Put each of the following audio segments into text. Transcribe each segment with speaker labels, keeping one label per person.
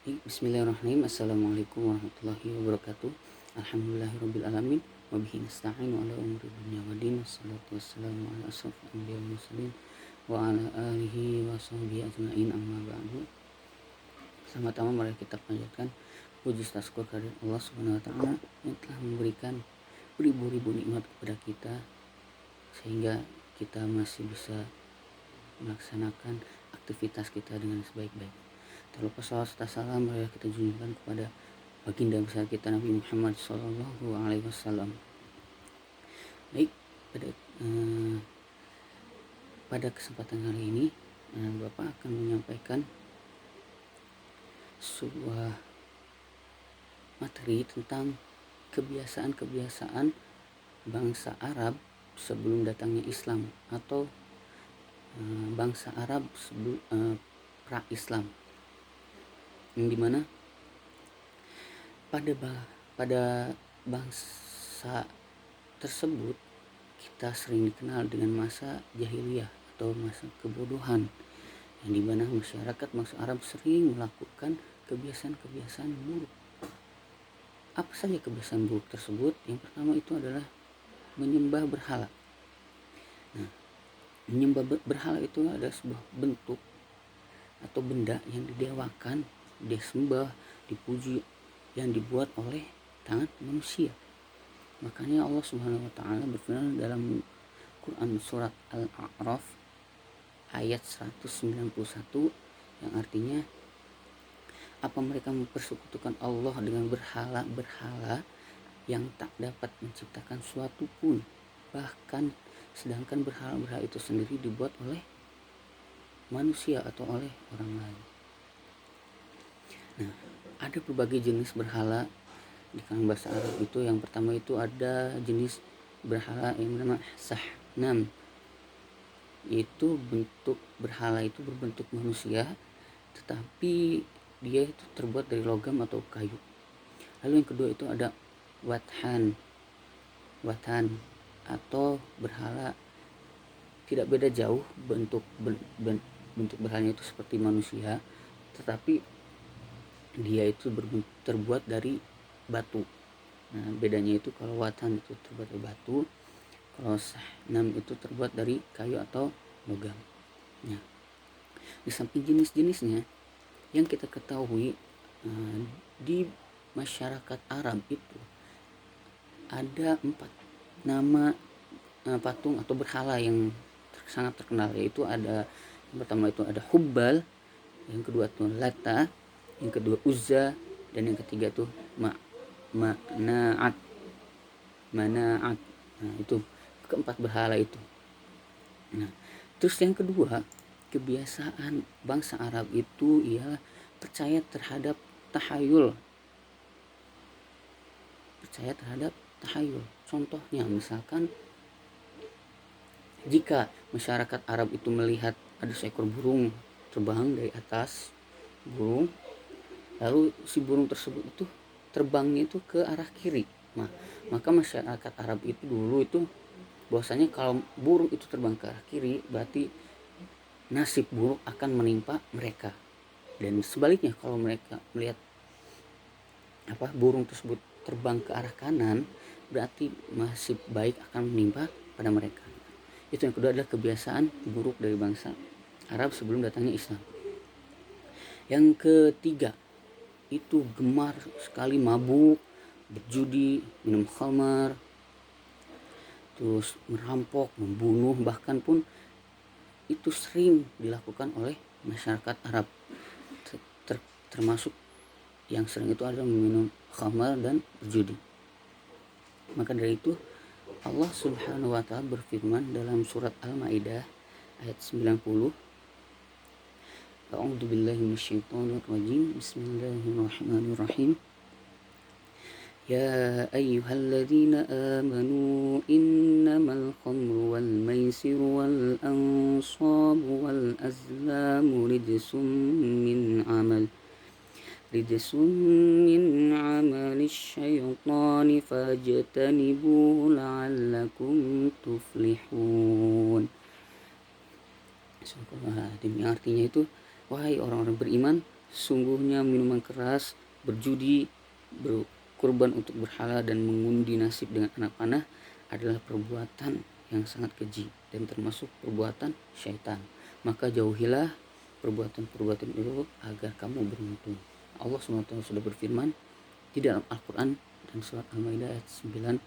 Speaker 1: Bismillahirrahmanirrahim. Assalamualaikum warahmatullahi wabarakatuh. Alhamdulillahirrabbilalamin. Wabihi nasta'inu ala umuri dunya waddin. Wassalatu wassalamu ala asrafil anbiya wal mursalin wa ala alihi wa sahbihi ajma'in, amma ba'du. Sama-sama mari kita panjatkan puji syukur kehadirat Allah Subhanahu wa taala yang telah memberikan beribu-ribu nikmat kepada kita sehingga kita masih bisa melaksanakan aktivitas kita dengan sebaik-baik. Terlupa salawat serta salam marilah kita junjungkan kepada baginda besar kita Nabi Muhammad SAW. Baik, pada kesempatan kali ini Bapak akan menyampaikan sebuah materi tentang kebiasaan-kebiasaan bangsa Arab sebelum datangnya Islam atau bangsa Arab sebelum pra-Islam, yang dimana pada bangsa tersebut kita sering dikenal dengan masa jahiliyah atau masa kebodohan, yang dimana masyarakat bangsa Arab sering melakukan kebiasaan-kebiasaan buruk. Apa saja kebiasaan buruk tersebut? Yang pertama itu adalah menyembah berhala. Menyembah berhala itu adalah sebuah bentuk atau benda yang didewakan, disembah, dipuji, yang dibuat oleh tangan manusia. Makanya Allah Subhanahu wa taala berfirman dalam Quran surat Al-A'raf ayat 191 yang artinya, apa mereka mempersekutukan Allah dengan berhala-berhala yang tak dapat menciptakan suatu pun, bahkan sedangkan berhala-berhala itu sendiri dibuat oleh manusia atau oleh orang lain. Nah, ada berbagai jenis berhala di kalangan bahasa Arab itu. Yang pertama itu ada jenis berhala yang bernama Sahnam. Itu bentuk berhala itu berbentuk manusia, tetapi dia itu terbuat dari logam atau kayu. Lalu yang kedua itu ada Watan atau berhala tidak beda jauh bentuk berhalanya itu seperti manusia, tetapi dia itu terbuat dari batu. Nah, bedanya itu kalau Watan itu terbuat dari batu, kalau Sahnam itu terbuat dari kayu atau logam. Nah, di samping jenis-jenisnya yang kita ketahui, di masyarakat Arab itu ada 4 nama patung atau berhala yang sangat terkenal, yaitu ada yang pertama itu ada Hubbal, yang kedua itu Lata, yang kedua Uzza, dan yang ketiga tuh Manaat. Nah, itu keempat berhala itu. Nah, terus yang kedua, kebiasaan bangsa Arab itu ialah percaya terhadap tahayul. Contohnya misalkan jika masyarakat Arab itu melihat ada seekor burung terbang dari atas burung, lalu si burung tersebut itu terbangnya itu ke arah kiri. Nah, maka masyarakat Arab itu dulu itu bahwasanya kalau burung itu terbang ke arah kiri, berarti nasib buruk akan menimpa mereka. Dan sebaliknya, kalau mereka melihat burung tersebut terbang ke arah kanan, berarti nasib baik akan menimpa pada mereka. Itu yang kedua adalah kebiasaan buruk dari bangsa Arab sebelum datangnya Islam. Yang ketiga itu gemar sekali mabuk, berjudi, minum khamar, terus merampok, membunuh, bahkan pun itu sering dilakukan oleh masyarakat Arab. Termasuk yang sering itu adalah meminum khamar dan berjudi. Maka dari itu Allah Subhanahu wa taala berfirman dalam surat Al-Maidah ayat 90, A'udzu billahi minasyaitonir rajim. Bismillahirrahmanirrahim. Ya ayyuhalladzina amanu innamal khamru wal maisiru wal ansabu wal azlamu rijsun min amali syaitani fajtanibuhu la'allakum tuflihun. Demi artinya itu, wahai orang-orang beriman, Sungguhnya minuman keras, berjudi, berkorban untuk berhala, dan mengundi nasib dengan anak panah adalah perbuatan yang sangat keji dan termasuk perbuatan syaitan. Maka jauhilah perbuatan-perbuatan itu agar kamu beruntung. Allah SWT sudah berfirman di dalam Al-Quran dan surat Al-Maidah ayat 90.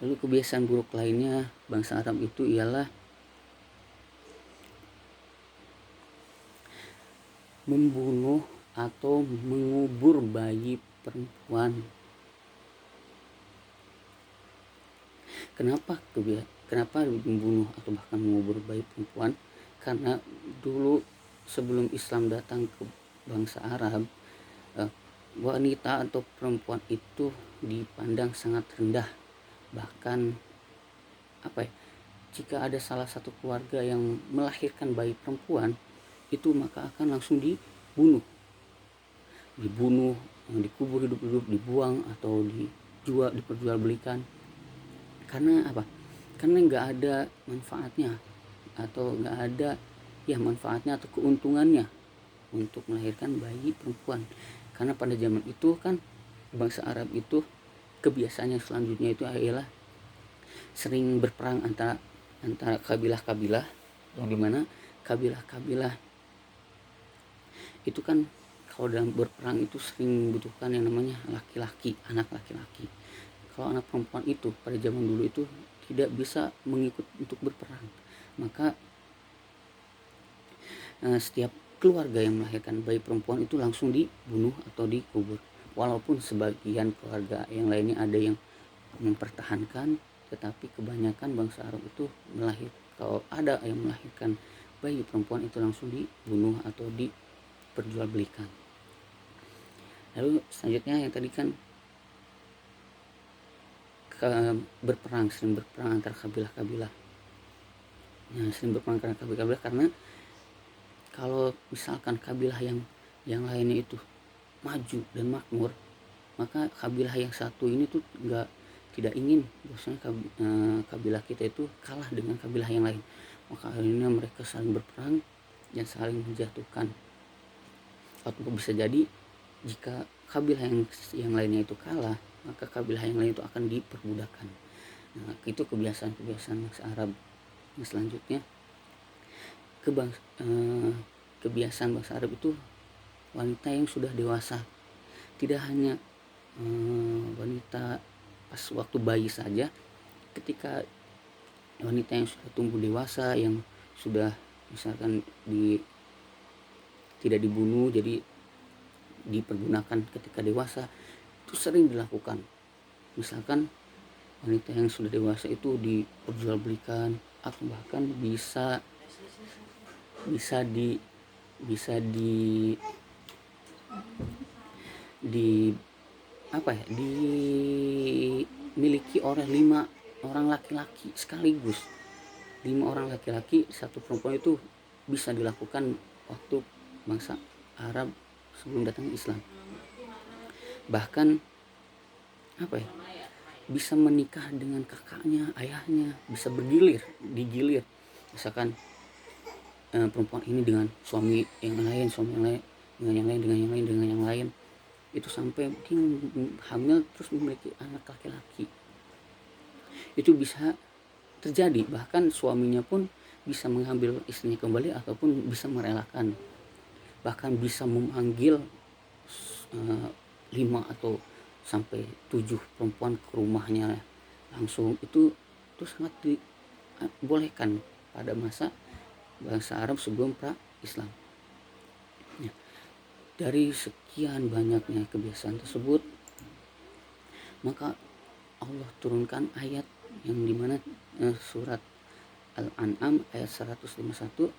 Speaker 1: Lalu kebiasaan buruk lainnya bangsa Arab itu ialah membunuh atau mengubur bayi perempuan. Kenapa membunuh atau bahkan mengubur bayi perempuan? Karena dulu sebelum Islam datang ke bangsa Arab, wanita atau perempuan itu dipandang sangat rendah. Bahkan jika ada salah satu keluarga yang melahirkan bayi perempuan, itu maka akan langsung dibunuh, dikubur hidup-hidup, dibuang atau diperjualbelikan. Karena apa? Karena nggak ada manfaatnya atau nggak ada manfaatnya atau keuntungannya untuk melahirkan bayi perempuan. Karena pada zaman itu kan bangsa Arab itu kebiasaannya selanjutnya itu adalah sering berperang antara kabilah-kabilah, yang dimana kabilah-kabilah itu kan kalau dalam berperang itu sering membutuhkan yang namanya laki-laki, anak laki-laki. Kalau anak perempuan itu pada zaman dulu itu tidak bisa mengikut untuk berperang, maka setiap keluarga yang melahirkan bayi perempuan itu langsung dibunuh atau dikubur. Walaupun sebagian keluarga yang lainnya ada yang mempertahankan, tetapi kebanyakan bangsa Arab itu kalau ada yang melahirkan bayi perempuan itu langsung dibunuh atau diperjualbelikan. Lalu selanjutnya yang tadi kan sering berperang antar kabilah-kabilah. Sering berperang antar kabilah-kabilah karena kalau misalkan kabilah yang lainnya itu maju dan makmur, maka kabilah yang satu ini tuh tidak ingin bahwasanya kabilah kita itu kalah dengan kabilah yang lain. Maka akhirnya mereka saling berperang dan saling menjatuhkan. Atau bisa jadi jika kabilah yang lainnya itu kalah, maka kabilah yang lain itu akan diperbudakan. Itu kebiasaan bangsa Arab. Yang selanjutnya kebiasaan bangsa Arab itu wanita yang sudah dewasa. Tidak hanya wanita pas waktu bayi saja, ketika wanita yang sudah tumbuh dewasa, yang sudah misalkan tidak dibunuh jadi dipergunakan ketika dewasa, itu sering dilakukan. Misalkan wanita yang sudah dewasa itu diperjualbelikan atau bahkan bisa dimiliki oleh 5 orang laki-laki sekaligus. 5 orang laki-laki, 1 perempuan itu bisa dilakukan waktu bangsa Arab sebelum datang Islam. Bahkan bisa menikah dengan kakaknya, ayahnya, bisa digilir. Misalkan perempuan ini dengan suami yang lain, dengan yang lain, itu sampai dia hamil terus memiliki anak laki-laki. Itu bisa terjadi, bahkan suaminya pun bisa mengambil istrinya kembali ataupun bisa merelakan, bahkan bisa memanggil 5 atau sampai 7 perempuan ke rumahnya langsung. Itu sangat dibolehkan pada masa bangsa Arab sebelum pra-Islam. Dari sekian banyaknya kebiasaan tersebut, maka Allah turunkan ayat yang dimana surat Al-An'am ayat 151.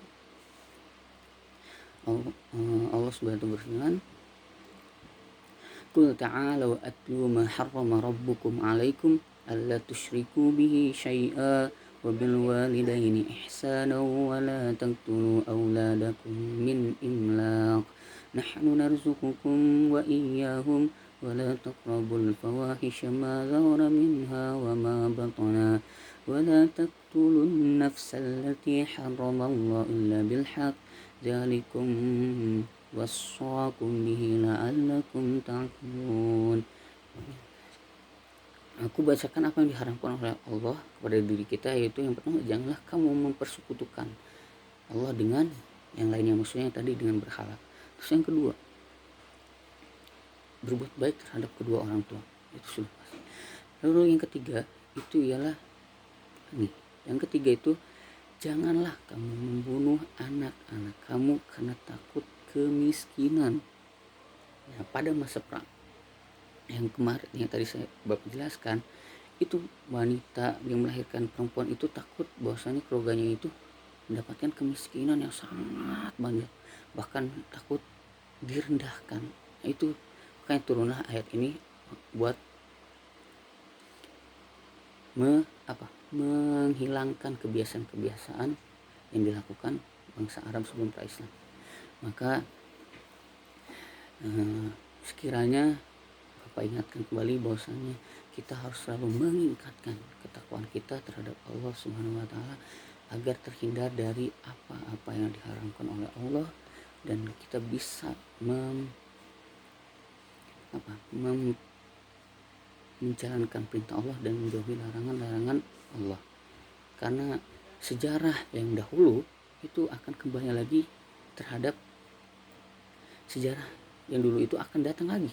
Speaker 1: Allah Subhanahu berfirman, Qul ta'alu atlu ma harrama rabbukum 'alaikum alla tusyriku bihi syai'a wa bil walidaini ihsana wa la taqtulu auladakum min imlaq nahnu narzuqukum wa iyyahum wa la taqrabul fawahisha ma dhahara minha wa ma batana wa la taqtulun nafsa allati harrama Allah illa bil haqq dzalikum wassaqum bihi la'allakum ta'qilun. Aku bacakan apa yang diharamkan oleh Allah kepada diri kita, yaitu yang pertama, janganlah kamu mempersekutukan Allah dengan yang lainnya, maksudnya tadi dengan berhala. Terus yang kedua, berbuat baik terhadap kedua orang tua, itu sudah pasti. Lalu yang ketiga itu ialah nih, yang ketiga itu janganlah kamu membunuh anak-anak kamu karena takut kemiskinan. Nah, pada masa perang yang kemarin yang tadi saya Bapak jelaskan, itu wanita yang melahirkan perempuan itu takut bahwasanya keluarganya itu mendapatkan kemiskinan yang sangat banyak, bahkan takut direndahkan. Nah, itu makanya turunlah ayat ini buat menghilangkan kebiasaan-kebiasaan yang dilakukan bangsa Arab sebelum pra-Islam. Maka sekiranya Bapak ingatkan kembali bahwasanya kita harus selalu meningkatkan ketakwaan kita terhadap Allah Subhanahu wa taala agar terhindar dari apa-apa yang diharamkan oleh Allah, dan kita bisa menjalankan perintah Allah dan menjauhi larangan-larangan Allah. Karena sejarah yang dahulu itu akan kembali lagi terhadap sejarah yang dulu itu akan datang lagi.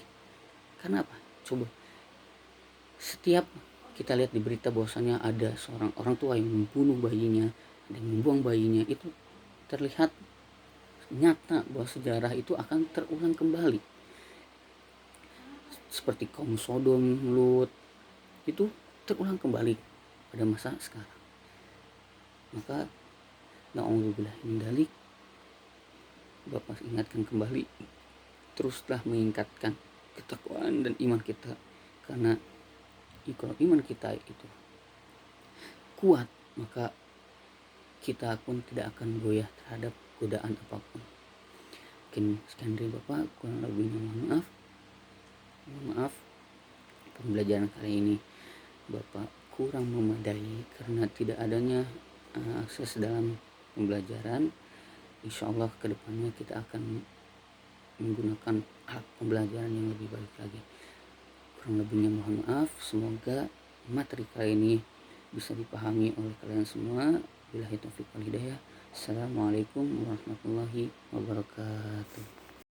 Speaker 1: Karena apa? Coba setiap kita lihat di berita bahwasanya ada seorang orang tua yang membunuh bayinya, ada yang membuang bayinya, itu terlihat nyata bahwa sejarah itu akan terulang kembali. Seperti kaum Sodom, Lut, itu terulang kembali pada masa sekarang. Maka na'udzubillah min dzalik, Bapak ingatkan kembali, teruslah meningkatkan ketakwaan dan iman kita, karena kalau iman kita itu kuat, maka kita pun tidak akan goyah terhadap godaan apapun. Mungkin sekian dari Bapak, kurang lebihnya mohon maaf. Pembelajaran kali ini Bapak kurang memadai karena tidak adanya akses dalam pembelajaran. Insya Allah kedepannya kita akan menggunakan alat pembelajaran yang lebih baik lagi. Kurang lebihnya mohon maaf. Semoga materi kali ini bisa dipahami oleh kalian semua. Billahi taufiq wal hidayah. Assalamualaikum warahmatullahi wabarakatuh.